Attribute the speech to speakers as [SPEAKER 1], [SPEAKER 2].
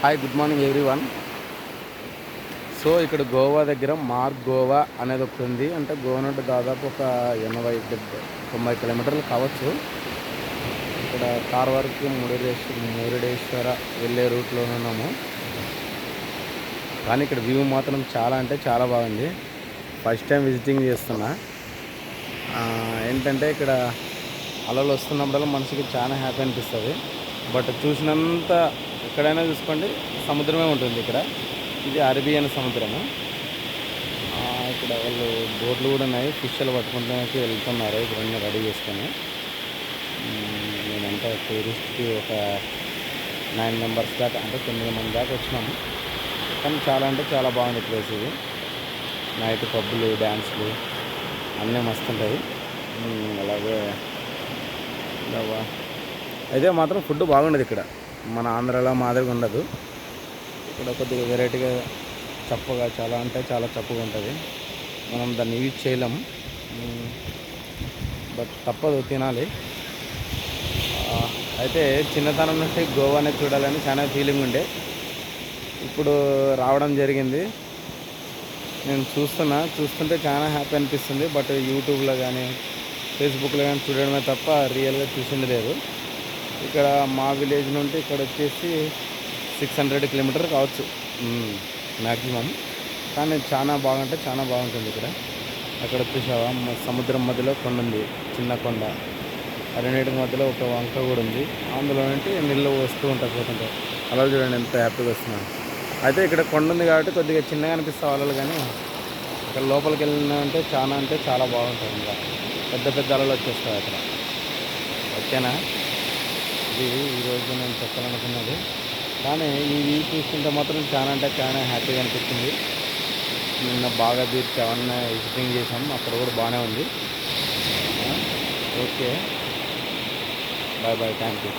[SPEAKER 1] Hi good morning everyone. So ఇక్కడ గోవా దగ్గర మార్గ్ గోవా అనేది ఒకటి ఉంది. అంటే గోవా నుండి దాదాపు ఒక 80-90 కిలోమీటర్లు కావచ్చు. ఇక్కడ కార్వార్కి మురుడేశ్వర వెళ్ళే రూట్లోనే ఉన్నాము. కానీ ఇక్కడ వ్యూ మాత్రం చాలా అంటే చాలా బాగుంది. ఫస్ట్ టైం విజిటింగ్ చేస్తున్నా. ఏంటంటే ఇక్కడ అలలు వస్తున్నప్పుడల్లా మనసుకి చాలా హ్యాపీ అనిపిస్తుంది. బట్ చూసినంత ఎక్కడైనా చూసుకోండి సముద్రమే ఉంటుంది. ఇక్కడ ఇది అరేబియన్ సముద్రము. ఇక్కడ వాళ్ళు బోట్లు కూడా ఉన్నాయి. ఫిష్లు పట్టుకుంటానికి వెళ్తున్నారు ఇక్కడ అన్నీ రెడీ చేసుకొని. నేనంతా టూరిస్ట్కి ఒక 9 మెంబర్స్ దాకా, అంటే 9 మంది దాకా వచ్చినాము. కానీ చాలా అంటే చాలా బాగుంది ప్లేస్ ఇది. నైట్ పబ్బులు, డ్యాన్సులు అన్నీ మస్తు ఉంటాయి. అలాగే అయితే మాత్రం ఫుడ్ బాగుండదు ఇక్కడ. మన ఆంధ్రాలో మాదిరిగా ఉండదు. ఇక్కడ కొద్దిగా వెరైటీగా చప్పగా, చాలా అంటే చాలా చప్పగా ఉంటుంది. మనం దాన్ని యూజ్ చేయలేము. బట్ తప్పదు, తినాలి. అయితే చిన్నతనం నుండి గోవానే చూడాలని చాలా ఫీలింగ్ ఉండే. ఇప్పుడు రావడం జరిగింది. నేను చూస్తుంటే చాలా హ్యాపీ అనిపిస్తుంది. బట్ యూట్యూబ్లో కానీ ఫేస్బుక్లో కానీ చూడడమే తప్ప రియల్గా చూసింది లేదు. ఇక్కడ మా విలేజ్ నుండి ఇక్కడ వచ్చేసి 600 కిలోమీటర్ కావచ్చు మ్యాక్సిమం. కానీ చాలా బాగుంటే చాలా బాగుంటుంది ఇక్కడ. అక్కడ వచ్చేసావా సముద్రం మధ్యలో కొండ ఉంది, చిన్న కొండ. రెండింటి మధ్యలో ఒక వంక కూడా ఉంది. అందులో నుండి నీళ్ళు వస్తూ ఉంటాయి, పోతుంటాయి. అలా చూడండి ఎంత హ్యాపీగా వస్తున్నాను. అయితే ఇక్కడ కొండ ఉంది కాబట్టి కొద్దిగా చిన్నగా అనిపిస్తే అలలు, కానీ ఇక్కడ లోపలికి వెళ్ళినంటే చాలా బాగుంటుంది. ఇంకా పెద్ద పెద్ద అలలు వచ్చేస్తాయి అక్కడ. ఓకేనా, ఇది ఈరోజు నేను చెప్పాలనుకున్నది. కానీ ఈ వ్యూ చూస్తుంటే మాత్రం చాలా అంటే చాలా హ్యాపీగా అనిపించింది. నిన్న బాగా బీచ్ అవన్నీ విజిటింగ్ చేసాం, అక్కడ కూడా బాగానే ఉంది. Okay, bye bye, thank you.